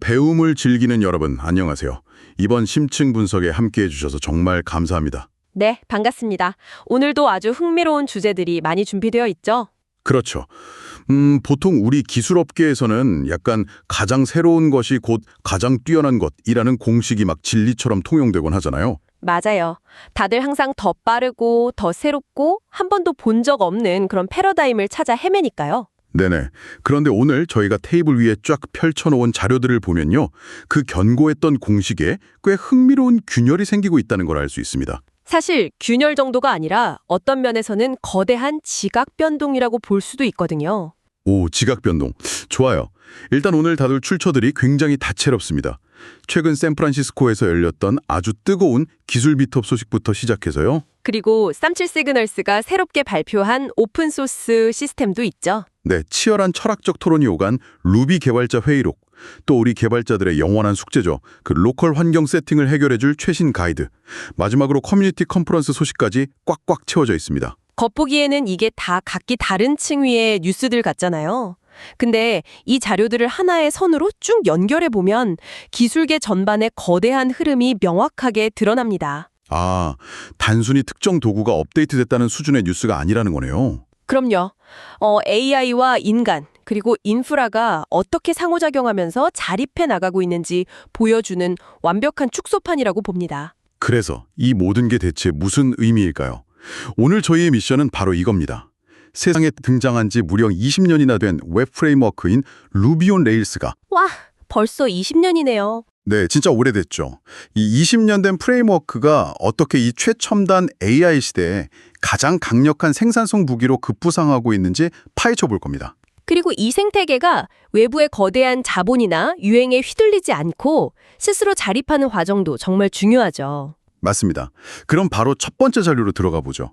배움을 즐기는 여러분, 안녕하세요. 이번 심층 분석에 함께해 주셔서 정말 감사합니다. 네, 반갑습니다. 오늘도 아주 흥미로운 주제들이 많이 준비되어 있죠? 그렇죠. 보통 우리 기술업계에서는 약간 가장 새로운 것이 곧 가장 뛰어난 것이라는 공식이 막 진리처럼 통용되곤 하잖아요. 맞아요. 다들 항상 더 빠르고 더 새롭고 한 번도 본 적 없는 그런 패러다임을 찾아 헤매니까요. 네네. 그런데 오늘 저희가 테이블 위에 쫙 펼쳐놓은 자료들을 보면요. 그 견고했던 공식에 꽤 흥미로운 균열이 생기고 있다는 걸 알 수 있습니다. 사실 균열 정도가 아니라 어떤 면에서는 거대한 지각 변동이라고 볼 수도 있거든요. 오, 지각 변동. 좋아요. 일단 오늘 다룰 출처들이 굉장히 다채롭습니다. 최근 샌프란시스코에서 열렸던 아주 뜨거운 기술 미트업 소식부터 시작해서요. 그리고 37 시그널스가 새롭게 발표한 오픈소스 시스템도 있죠. 네, 치열한 철학적 토론이 오간 루비 개발자 회의록, 또 우리 개발자들의 영원한 숙제죠. 그 로컬 환경 세팅을 해결해줄 최신 가이드, 마지막으로 커뮤니티 컨퍼런스 소식까지 꽉꽉 채워져 있습니다. 겉보기에는 이게 다 각기 다른 층위의 뉴스들 같잖아요. 근데 이 자료들을 하나의 선으로 쭉 연결해보면 기술계 전반의 거대한 흐름이 명확하게 드러납니다. 아, 단순히 특정 도구가 업데이트됐다는 수준의 뉴스가 아니라는 거네요. 그럼요. AI와 인간, 그리고 인프라가 어떻게 상호작용하면서 자립해 나가고 있는지 보여주는 완벽한 축소판이라고 봅니다. 그래서 이 모든 게 대체 무슨 의미일까요? 오늘 저희의 미션은 바로 이겁니다. 세상에 등장한 지 무려 20년이나 된 웹 프레임워크인 루비 온 레일스가 와, 벌써 20년이네요. 네, 진짜 오래됐죠. 이 20년 된 프레임워크가 어떻게 이 최첨단 AI 시대에 가장 강력한 생산성 무기로 급부상하고 있는지 파헤쳐 볼 겁니다. 그리고 이 생태계가 외부의 거대한 자본이나 유행에 휘둘리지 않고 스스로 자립하는 과정도 정말 중요하죠. 맞습니다. 그럼 바로 첫 번째 자료로 들어가 보죠.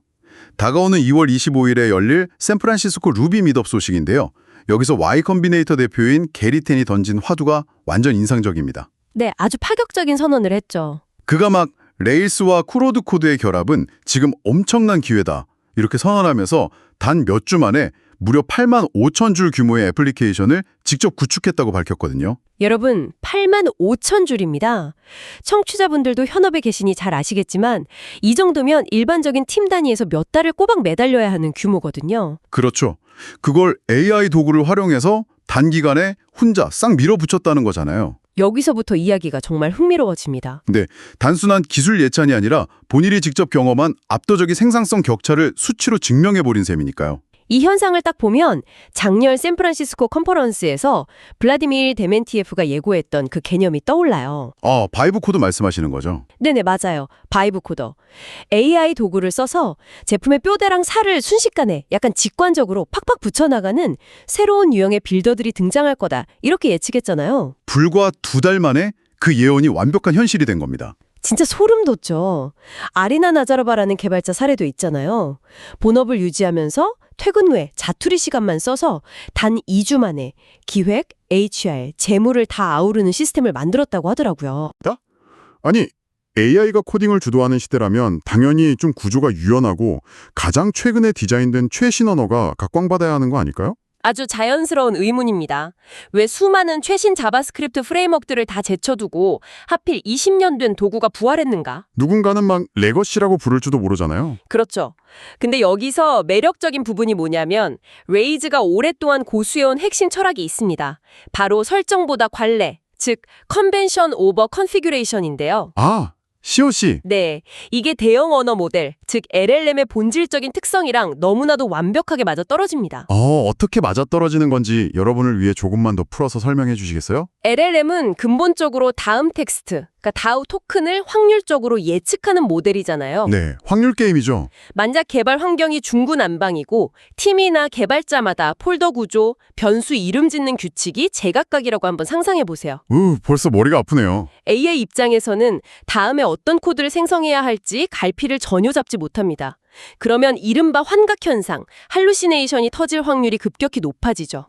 다가오는 2월 25일에 열릴 샌프란시스코 루비 미트업 소식인데요. 여기서 Y 컴비네이터 대표인 게리 텐이 던진 화두가 완전 인상적입니다. 네, 아주 파격적인 선언을 했죠. 그가 막 레일스와 쿠로드 코드의 결합은 지금 엄청난 기회다 이렇게 선언하면서 단 몇 주 만에 무려 8만 5천 줄 규모의 애플리케이션을 직접 구축했다고 밝혔거든요. 여러분, 8만 5천 줄입니다. 청취자분들도 현업에 계시니 잘 아시겠지만 이 정도면 일반적인 팀 단위에서 몇 달을 꼬박 매달려야 하는 규모거든요. 그렇죠. 그걸 AI 도구를 활용해서 단기간에 혼자 싹 밀어붙였다는 거잖아요. 여기서부터 이야기가 정말 흥미로워집니다. 네, 단순한 기술 예찬이 아니라 본인이 직접 경험한 압도적인 생산성 격차를 수치로 증명해버린 셈이니까요. 이 현상을 딱 보면 작년 샌프란시스코 컨퍼런스에서 블라디미르 데멘티예프가 예고했던 그 개념이 떠올라요. 바이브 코드 말씀하시는 거죠? 네네, 맞아요. 바이브 코더. AI 도구를 써서 제품의 뼈대랑 살을 순식간에 약간 직관적으로 팍팍 붙여나가는 새로운 유형의 빌더들이 등장할 거다. 이렇게 예측했잖아요. 불과 2달 만에 그 예언이 완벽한 현실이 된 겁니다. 진짜 소름 돋죠. 아리나 나자로바라는 개발자 사례도 있잖아요. 본업을 유지하면서 퇴근 후에 자투리 시간만 써서 단 2주 만에 기획, HR, 재무를 다 아우르는 시스템을 만들었다고 하더라고요. 아니, AI가 코딩을 주도하는 시대라면 당연히 좀 구조가 유연하고 가장 최근에 디자인된 최신 언어가 각광받아야 하는 거 아닐까요? 아주 자연스러운 의문입니다. 왜 수많은 최신 자바스크립트 프레임워크들을 다 제쳐두고 하필 20년 된 도구가 부활했는가? 누군가는 막 레거시라고 부를지도 모르잖아요. 그렇죠. 근데 여기서 매력적인 부분이 뭐냐면 레이즈가 오랫동안 고수해온 핵심 철학이 있습니다. 바로 설정보다 관례, 즉 컨벤션 오버 컨피규레이션인데요. COC. 네, 이게 대형 언어 모델, 즉 LLM의 본질적인 특성이랑 너무나도 완벽하게 맞아떨어집니다. 어떻게 맞아떨어지는 건지 여러분을 위해 조금만 더 풀어서 설명해 주시겠어요? LLM은 근본적으로 다음 텍스트, 그러니까 다우 토큰을 확률적으로 예측하는 모델이잖아요. 네, 확률 게임이죠. 만약 개발 환경이 중구난방이고 팀이나 개발자마다 폴더 구조, 변수 이름 짓는 규칙이 제각각이라고 한번 상상해 보세요. 벌써 머리가 아프네요. AI 입장에서는 다음에 어떤 코드를 생성해야 할지 갈피를 전혀 잡지 못합니다. 그러면 이른바 환각 현상, 할루시네이션이 터질 확률이 급격히 높아지죠.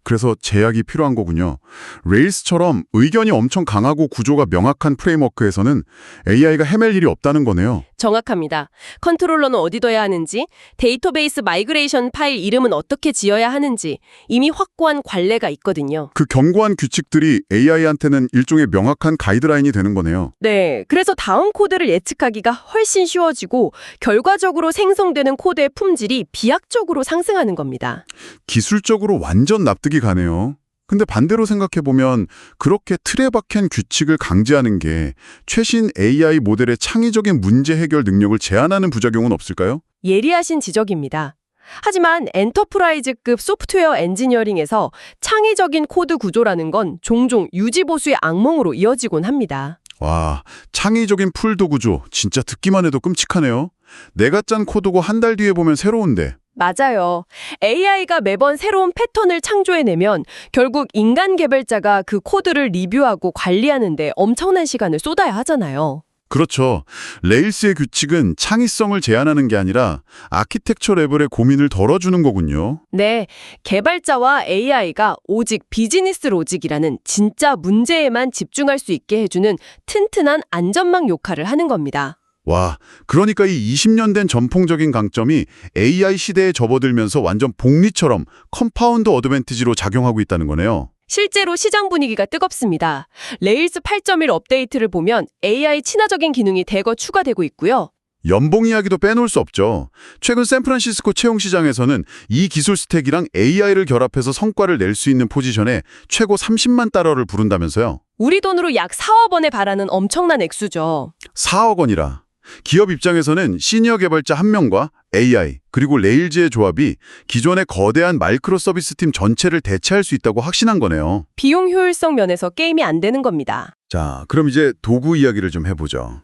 그래서 제약이 필요한 거군요. 레일스처럼 의견이 엄청 강하고 구조가 명확한 프레임워크에서는 AI가 헤맬 일이 없다는 거네요. 정확합니다. 컨트롤러는 어디 둬야 하는지, 데이터베이스 마이그레이션 파일 이름은 어떻게 지어야 하는지 이미 확고한 관례가 있거든요. 그 견고한 규칙들이 AI한테는 일종의 명확한 가이드라인이 되는 거네요. 네, 그래서 다음 코드를 예측하기가 훨씬 쉬워지고 결과적으로 생성되는 코드의 품질이 비약적으로 상승하는 겁니다. 기술적으로 완전 납득이 가네요. 근데 반대로 생각해보면 그렇게 틀에 박힌 규칙을 강제하는 게 최신 AI 모델의 창의적인 문제 해결 능력을 제한하는 부작용은 없을까요? 예리하신 지적입니다. 하지만 엔터프라이즈급 소프트웨어 엔지니어링에서 창의적인 코드 구조라는 건 종종 유지보수의 악몽으로 이어지곤 합니다. 와, 창의적인 풀도 구조 진짜 듣기만 해도 끔찍하네요. 내가 짠 코드고 한 달 뒤에 보면 새로운데. 맞아요. AI가 매번 새로운 패턴을 창조해내면 결국 인간 개발자가 그 코드를 리뷰하고 관리하는 데 엄청난 시간을 쏟아야 하잖아요. 그렇죠. 레일스의 규칙은 창의성을 제한하는 게 아니라 아키텍처 레벨의 고민을 덜어주는 거군요. 네, 개발자와 AI가 오직 비즈니스 로직이라는 진짜 문제에만 집중할 수 있게 해주는 튼튼한 안전망 역할을 하는 겁니다. 와, 그러니까 이 20년 된 전통적인 강점이 AI 시대에 접어들면서 완전 복리처럼 컴파운드 어드밴티지로 작용하고 있다는 거네요. 실제로 시장 분위기가 뜨겁습니다. 레일스 8.1 업데이트를 보면 AI 친화적인 기능이 대거 추가되고 있고요. 연봉 이야기도 빼놓을 수 없죠. 최근 샌프란시스코 채용 시장에서는 이 기술 스택이랑 AI를 결합해서 성과를 낼 수 있는 포지션에 최고 30만 달러를 부른다면서요. 우리 돈으로 약 4억 원에 달하는 엄청난 액수죠. 4억 원이라. 기업 입장에서는 시니어 개발자 1명과 AI 그리고 레일즈의 조합이 기존의 거대한 마이크로 서비스 팀 전체를 대체할 수 있다고 확신한 거네요. 비용 효율성 면에서 게임이 안 되는 겁니다. 자, 그럼 이제 도구 이야기를 좀 해보죠.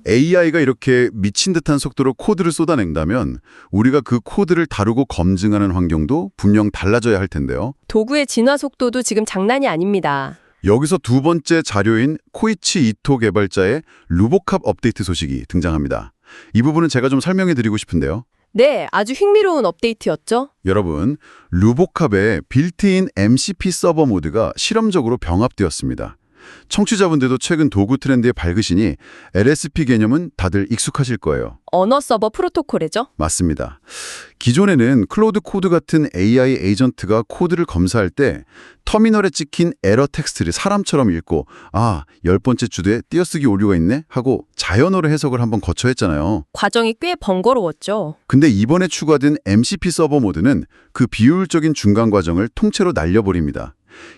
AI가 이렇게 미친 듯한 속도로 코드를 쏟아낸다면 우리가 그 코드를 다루고 검증하는 환경도 분명 달라져야 할 텐데요. 도구의 진화 속도도 지금 장난이 아닙니다. 여기서 두 번째 자료인 코이치 이토 개발자의 루보캅 업데이트 소식이 등장합니다. 이 부분은 제가 좀 설명해 드리고 싶은데요. 네, 아주 흥미로운 업데이트였죠. 여러분, 루보캅의 빌트인 MCP 서버 모드가 실험적으로 병합되었습니다. 청취자분들도 최근 도구 트렌드에 밝으시니 LSP 개념은 다들 익숙하실 거예요. 언어 서버 프로토콜이죠. 맞습니다. 기존에는 클로드 코드 같은 AI 에이전트가 코드를 검사할 때 터미널에 찍힌 에러 텍스트를 사람처럼 읽고 10번째 주도에 띄어쓰기 오류가 있네 하고 자연어로 해석을 한번 거쳐 했잖아요. 과정이 꽤 번거로웠죠. 근데 이번에 추가된 MCP 서버 모드는 그 비효율적인 중간 과정을 통째로 날려버립니다.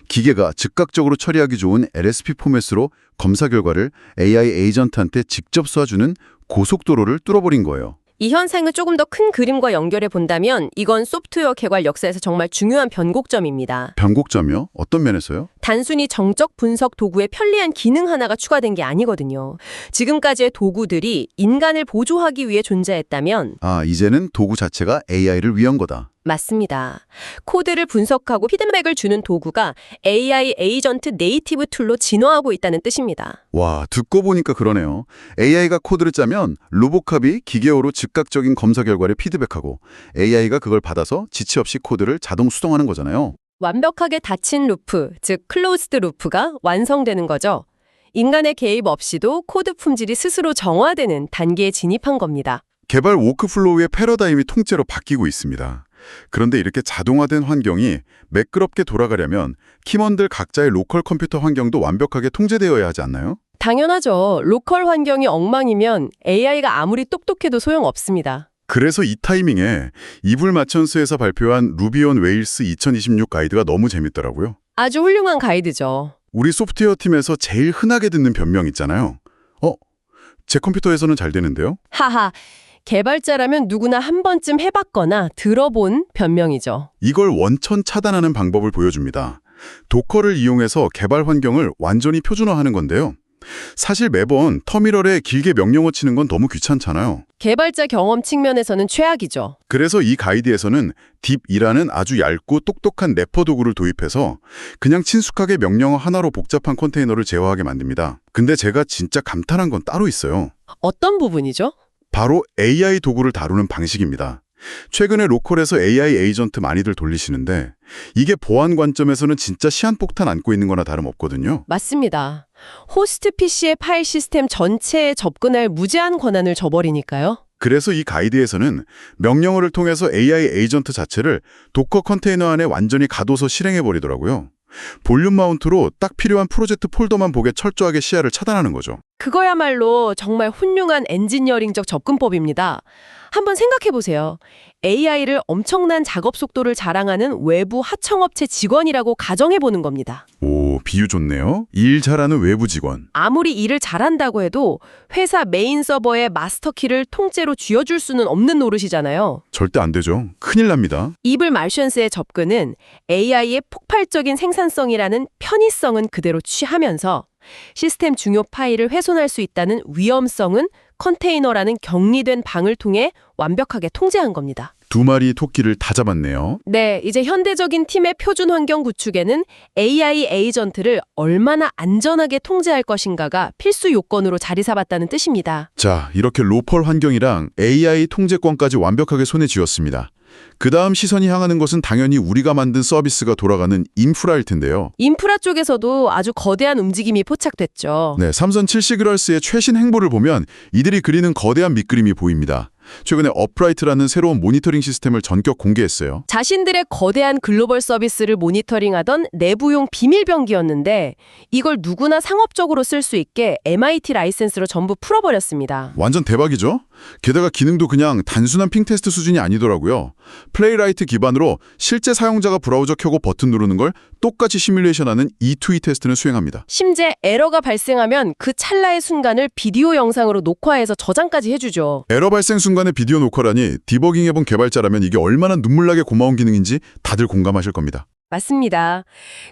기계가 즉각적으로 처리하기 좋은 LSP 포맷으로 검사 결과를 AI 에이전트한테 직접 쏴주는 고속도로를 뚫어버린 거예요. 이 현상을 조금 더 큰 그림과 연결해 본다면 이건 소프트웨어 개발 역사에서 정말 중요한 변곡점입니다. 변곡점이요? 어떤 면에서요? 단순히 정적 분석 도구의 편리한 기능 하나가 추가된 게 아니거든요. 지금까지의 도구들이 인간을 보조하기 위해 존재했다면 이제는 도구 자체가 AI를 위한 거다. 맞습니다. 코드를 분석하고 피드백을 주는 도구가 AI 에이전트 네이티브 툴로 진화하고 있다는 뜻입니다. 와, 듣고 보니까 그러네요. AI가 코드를 짜면 로보캅이 기계어로 즉각적인 검사 결과를 피드백하고 AI가 그걸 받아서 지체 없이 코드를 자동 수동하는 거잖아요. 완벽하게 닫힌 루프, 즉 클로즈드 루프가 완성되는 거죠. 인간의 개입 없이도 코드 품질이 스스로 정화되는 단계에 진입한 겁니다. 개발 워크플로우의 패러다임이 통째로 바뀌고 있습니다. 그런데 이렇게 자동화된 환경이 매끄럽게 돌아가려면 팀원들 각자의 로컬 컴퓨터 환경도 완벽하게 통제되어야 하지 않나요? 당연하죠. 로컬 환경이 엉망이면 AI가 아무리 똑똑해도 소용없습니다. 그래서 이 타이밍에 이불 마천스에서 발표한 루비 온 웨일스 2026 가이드가 너무 재밌더라고요. 아주 훌륭한 가이드죠. 우리 소프트웨어 팀에서 제일 흔하게 듣는 변명 있잖아요. 제 컴퓨터에서는 잘 되는데요? 하하, 개발자라면 누구나 한 번쯤 해봤거나 들어본 변명이죠. 이걸 원천 차단하는 방법을 보여줍니다. 도커를 이용해서 개발 환경을 완전히 표준화하는 건데요. 사실 매번 터미널에 길게 명령어 치는 건 너무 귀찮잖아요. 개발자 경험 측면에서는 최악이죠. 그래서 이 가이드에서는 딥이라는 아주 얇고 똑똑한 래퍼 도구를 도입해서 그냥 친숙하게 명령어 하나로 복잡한 컨테이너를 제어하게 만듭니다. 근데 제가 진짜 감탄한 건 따로 있어요. 어떤 부분이죠? 바로 AI 도구를 다루는 방식입니다. 최근에 로컬에서 AI 에이전트 많이들 돌리시는데 이게 보안 관점에서는 진짜 시한폭탄 안고 있는 거나 다름없거든요. 맞습니다. 호스트 PC의 파일 시스템 전체에 접근할 무제한 권한을 줘버리니까요. 그래서 이 가이드에서는 명령어를 통해서 AI 에이전트 자체를 도커 컨테이너 안에 완전히 가둬서 실행해버리더라고요. 볼륨 마운트로 딱 필요한 프로젝트 폴더만 보게 철저하게 시야를 차단하는 거죠. 그거야말로 정말 훌륭한 엔지니어링적 접근법입니다. 한번 생각해보세요. AI를 엄청난 작업 속도를 자랑하는 외부 하청업체 직원이라고 가정해보는 겁니다. 오, 비유 좋네요. 일 잘하는 외부 직원. 아무리 일을 잘한다고 해도 회사 메인 서버의 마스터키를 통째로 쥐어줄 수는 없는 노릇이잖아요. 절대 안 되죠. 큰일 납니다. 이블 마션스의 접근은 AI의 폭발적인 생산성이라는 편의성은 그대로 취하면서 시스템 중요 파일을 훼손할 수 있다는 위험성은 컨테이너라는 격리된 방을 통해 완벽하게 통제한 겁니다. 두 마리 토끼를 다 잡았네요. 네, 이제 현대적인 팀의 표준 환경 구축에는 AI 에이전트를 얼마나 안전하게 통제할 것인가가 필수 요건으로 자리 잡았다는 뜻입니다. 자, 이렇게 로컬 환경이랑 AI 통제권까지 완벽하게 손에 쥐었습니다. 그 다음 시선이 향하는 것은 당연히 우리가 만든 서비스가 돌아가는 인프라일 텐데요. 인프라 쪽에서도 아주 거대한 움직임이 포착됐죠. 네, 삼선 7시그널스의 최신 행보를 보면 이들이 그리는 거대한 밑그림이 보입니다. 최근에 어프라이트라는 새로운 모니터링 시스템을 전격 공개했어요. 자신들의 거대한 글로벌 서비스를 모니터링하던 내부용 비밀병기였는데 이걸 누구나 상업적으로 쓸 수 있게 MIT 라이센스로 전부 풀어버렸습니다. 완전 대박이죠? 게다가 기능도 그냥 단순한 핑 테스트 수준이 아니더라고요. 플레이라이트 기반으로 실제 사용자가 브라우저 켜고 버튼 누르는 걸 똑같이 시뮬레이션하는 E2E 테스트는 수행합니다. 심지어 에러가 발생하면 그 찰나의 순간을 비디오 영상으로 녹화해서 저장까지 해주죠. 에러 발생 순간에 비디오 녹화라니 디버깅해본 개발자라면 이게 얼마나 눈물나게 고마운 기능인지 다들 공감하실 겁니다. 맞습니다.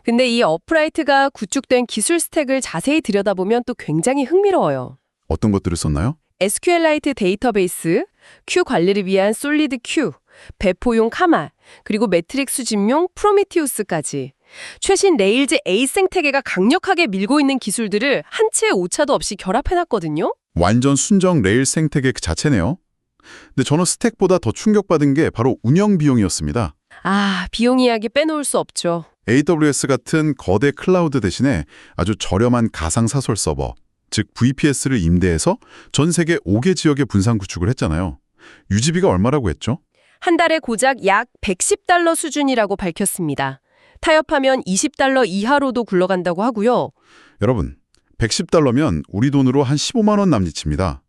근데 이 어프라이트가 구축된 기술 스택을 자세히 들여다보면 또 굉장히 흥미로워요. 어떤 것들을 썼나요? SQLite 데이터베이스, 큐 관리를 위한 솔리드 큐, 배포용 카말, 그리고 매트릭스 수집용 프로미티우스까지 최신 레일즈 A 생태계가 강력하게 밀고 있는 기술들을 한 치의 오차도 없이 결합해놨거든요. 완전 순정 레일 생태계 그 자체네요. 근데 저는 스택보다 더 충격받은 게 바로 운영 비용이었습니다. 아, 비용 이야기 빼놓을 수 없죠. AWS 같은 거대 클라우드 대신에 아주 저렴한 가상사설 서버, 즉 VPS를 임대해서 전 세계 5개 지역에 분산 구축을 했잖아요. 유지비가 얼마라고 했죠? 한 달에 고작 약 $110 수준이라고 밝혔습니다. 타협하면 $20 이하로도 굴러간다고 하고요. 여러분, $110면 우리 돈으로 한 15만 원 남짓입니다.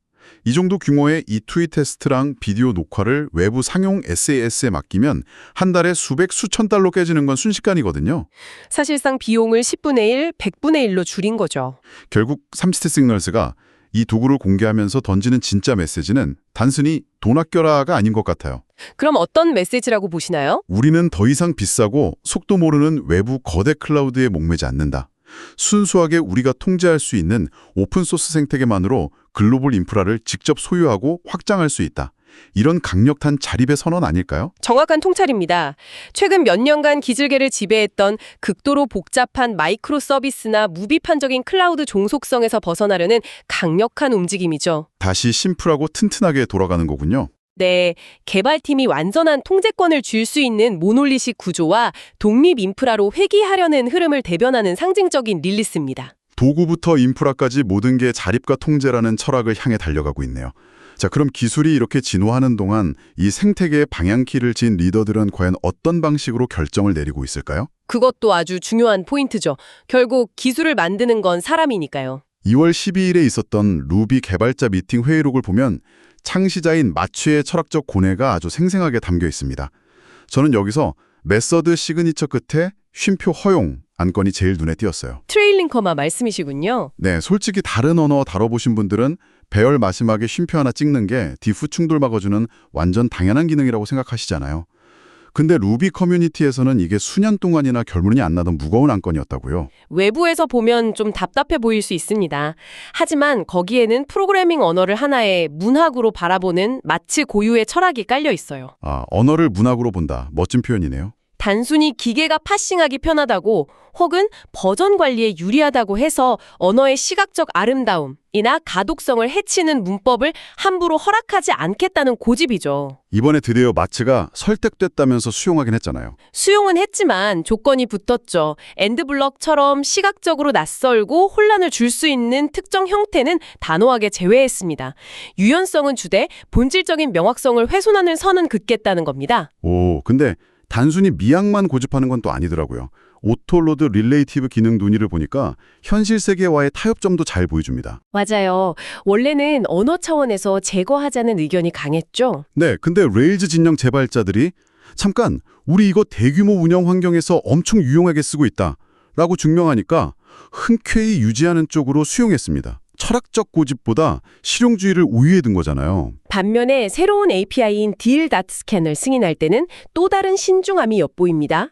이 정도 규모의 E2E 테스트랑 비디오 녹화를 외부 상용 SAS에 맡기면 한 달에 수백, 수천 달러 깨지는 건 순식간이거든요. 사실상 비용을 10분의 1, 100분의 1로 줄인 거죠. 결국 삼스테 시그널스가 이 도구를 공개하면서 던지는 진짜 메시지는 단순히 돈 아껴라가 아닌 것 같아요. 그럼 어떤 메시지라고 보시나요? 우리는 더 이상 비싸고 속도 모르는 외부 거대 클라우드에 목매지 않는다. 순수하게 우리가 통제할 수 있는 오픈소스 생태계만으로 글로벌 인프라를 직접 소유하고 확장할 수 있다. 이런 강력한 자립의 선언 아닐까요? 정확한 통찰입니다. 최근 몇 년간 기술계를 지배했던 극도로 복잡한 마이크로 서비스나 무비판적인 클라우드 종속성에서 벗어나려는 강력한 움직임이죠. 다시 심플하고 튼튼하게 돌아가는 거군요. 네, 개발팀이 완전한 통제권을 줄 수 있는 모놀리식 구조와 독립 인프라로 회귀하려는 흐름을 대변하는 상징적인 릴리스입니다. 도구부터 인프라까지 모든 게 자립과 통제라는 철학을 향해 달려가고 있네요. 자, 그럼 기술이 이렇게 진화하는 동안 이 생태계의 방향키를 쥔 리더들은 과연 어떤 방식으로 결정을 내리고 있을까요? 그것도 아주 중요한 포인트죠. 결국 기술을 만드는 건 사람이니까요. 2월 12일에 있었던 루비 개발자 미팅 회의록을 보면 창시자인 마취의 철학적 고뇌가 아주 생생하게 담겨 있습니다. 저는 여기서 메서드 시그니처 끝에 쉼표 허용 안건이 제일 눈에 띄었어요. 트레일링 커마 말씀이시군요. 네, 솔직히 다른 언어 다뤄보신 분들은 배열 마지막에 쉼표 하나 찍는 게 디프 충돌 막아주는 완전 당연한 기능이라고 생각하시잖아요. 근데 루비 커뮤니티에서는 이게 수년 동안이나 결론이 안 나던 무거운 안건이었다고요. 외부에서 보면 좀 답답해 보일 수 있습니다. 하지만 거기에는 프로그래밍 언어를 하나의 문학으로 바라보는 마치 고유의 철학이 깔려 있어요. 아, 언어를 문학으로 본다. 멋진 표현이네요. 단순히 기계가 파싱하기 편하다고 혹은 버전 관리에 유리하다고 해서 언어의 시각적 아름다움이나 가독성을 해치는 문법을 함부로 허락하지 않겠다는 고집이죠. 이번에 드디어 마츠가 설득됐다면서 수용하긴 했잖아요. 수용은 했지만 조건이 붙었죠. 엔드블럭처럼 시각적으로 낯설고 혼란을 줄 수 있는 특정 형태는 단호하게 제외했습니다. 유연성은 주되 본질적인 명확성을 훼손하는 선은 긋겠다는 겁니다. 오, 근데 단순히 미학만 고집하는 건 또 아니더라고요. 오토로드 릴레이티브 기능 논의를 보니까 현실 세계와의 타협점도 잘 보여줍니다. 맞아요. 원래는 언어 차원에서 제거하자는 의견이 강했죠. 네, 근데 레일즈 진영 개발자들이 잠깐 우리 이거 대규모 운영 환경에서 엄청 유용하게 쓰고 있다 라고 증명하니까 흔쾌히 유지하는 쪽으로 수용했습니다. 철학적 고집보다 실용주의를 우위에 둔 거잖아요. 반면에 새로운 API인 deal.scan을 승인할 때는 또 다른 신중함이 엿보입니다.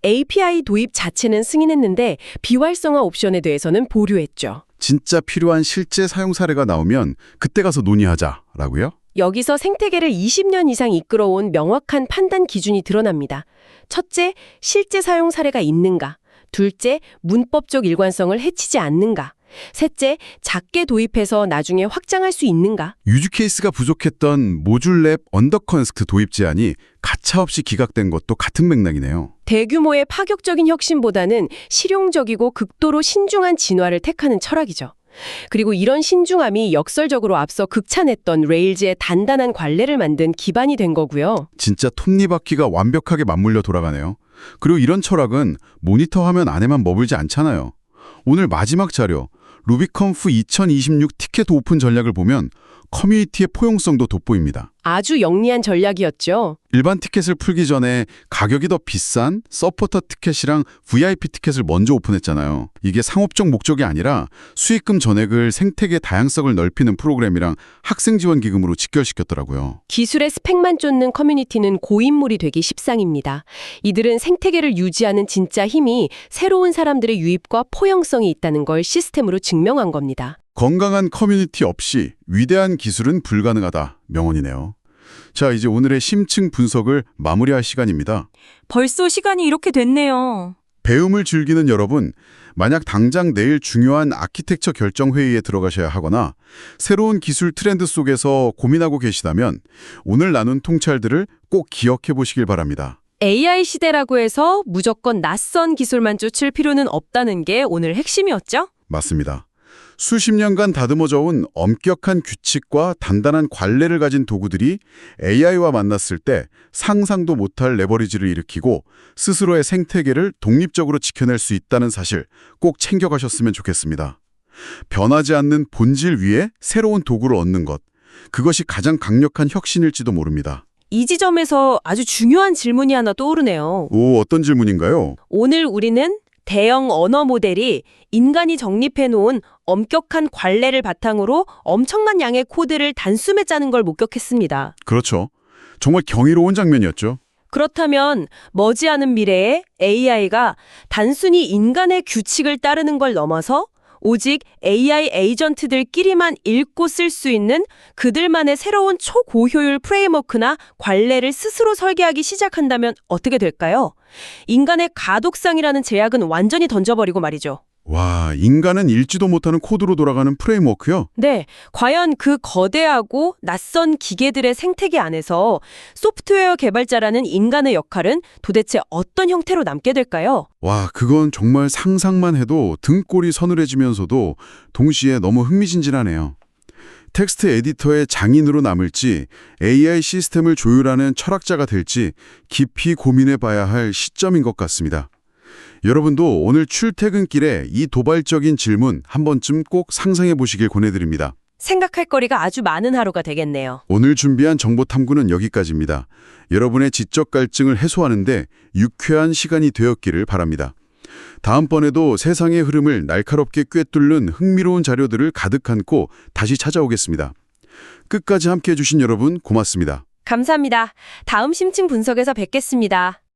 API 도입 자체는 승인했는데 비활성화 옵션에 대해서는 보류했죠. 진짜 필요한 실제 사용 사례가 나오면 그때 가서 논의하자라고요? 여기서 생태계를 20년 이상 이끌어온 명확한 판단 기준이 드러납니다. 첫째, 실제 사용 사례가 있는가. 둘째, 문법적 일관성을 해치지 않는가. 셋째, 작게 도입해서 나중에 확장할 수 있는가? 유즈 케이스가 부족했던 모듈랩 언더컨스트 도입 제한이 가차없이 기각된 것도 같은 맥락이네요. 대규모의 파격적인 혁신보다는 실용적이고 극도로 신중한 진화를 택하는 철학이죠. 그리고 이런 신중함이 역설적으로 앞서 극찬했던 레일즈의 단단한 관례를 만든 기반이 된 거고요. 진짜 톱니바퀴가 완벽하게 맞물려 돌아가네요. 그리고 이런 철학은 모니터 화면 안에만 머물지 않잖아요. 오늘 마지막 자료, 루비컨프 2026 티켓 오픈 전략을 보면 커뮤니티의 포용성도 돋보입니다. 아주 영리한 전략이었죠. 일반 티켓을 풀기 전에 가격이 더 비싼 서포터 티켓이랑 VIP 티켓을 먼저 오픈했잖아요. 이게 상업적 목적이 아니라 수익금 전액을 생태계 다양성을 넓히는 프로그램이랑 학생 지원 기금으로 직결시켰더라고요. 기술의 스펙만 쫓는 커뮤니티는 고인물이 되기 십상입니다. 이들은 생태계를 유지하는 진짜 힘이 새로운 사람들의 유입과 포용성이 있다는 걸 시스템으로 증명한 겁니다. 건강한 커뮤니티 없이 위대한 기술은 불가능하다. 명언이네요. 자, 이제 오늘의 심층 분석을 마무리할 시간입니다. 벌써 시간이 이렇게 됐네요. 배움을 즐기는 여러분, 만약 당장 내일 중요한 아키텍처 결정 회의에 들어가셔야 하거나 새로운 기술 트렌드 속에서 고민하고 계시다면 오늘 나눈 통찰들을 꼭 기억해 보시길 바랍니다. AI 시대라고 해서 무조건 낯선 기술만 쫓을 필요는 없다는 게 오늘 핵심이었죠? 맞습니다. 수십 년간 다듬어져온 엄격한 규칙과 단단한 관례를 가진 도구들이 AI와 만났을 때 상상도 못할 레버리지를 일으키고 스스로의 생태계를 독립적으로 지켜낼 수 있다는 사실 꼭 챙겨가셨으면 좋겠습니다. 변하지 않는 본질 위에 새로운 도구를 얻는 것, 그것이 가장 강력한 혁신일지도 모릅니다. 이 지점에서 아주 중요한 질문이 하나 떠오르네요. 오, 어떤 질문인가요? 오늘 우리는 대형 언어 모델이 인간이 정립해놓은 엄격한 관례를 바탕으로 엄청난 양의 코드를 단숨에 짜는 걸 목격했습니다. 그렇죠. 정말 경이로운 장면이었죠. 그렇다면 머지않은 미래에 AI가 단순히 인간의 규칙을 따르는 걸 넘어서 오직 AI 에이전트들끼리만 읽고 쓸 수 있는 그들만의 새로운 초고효율 프레임워크나 관례를 스스로 설계하기 시작한다면 어떻게 될까요? 인간의 가독성이라는 제약은 완전히 던져버리고 말이죠. 와, 인간은 읽지도 못하는 코드로 돌아가는 프레임워크요? 네, 과연 그 거대하고 낯선 기계들의 생태계 안에서 소프트웨어 개발자라는 인간의 역할은 도대체 어떤 형태로 남게 될까요? 와, 그건 정말 상상만 해도 등골이 서늘해지면서도 동시에 너무 흥미진진하네요. 텍스트 에디터의 장인으로 남을지 AI 시스템을 조율하는 철학자가 될지 깊이 고민해 봐야 할 시점인 것 같습니다. 여러분도 오늘 출퇴근길에 이 도발적인 질문 한 번쯤 꼭 상상해 보시길 권해드립니다. 생각할 거리가 아주 많은 하루가 되겠네요. 오늘 준비한 정보 탐구는 여기까지입니다. 여러분의 지적 갈증을 해소하는데 유쾌한 시간이 되었기를 바랍니다. 다음번에도 세상의 흐름을 날카롭게 꿰뚫는 흥미로운 자료들을 가득 안고 다시 찾아오겠습니다. 끝까지 함께해 주신 여러분 고맙습니다. 감사합니다. 다음 심층 분석에서 뵙겠습니다.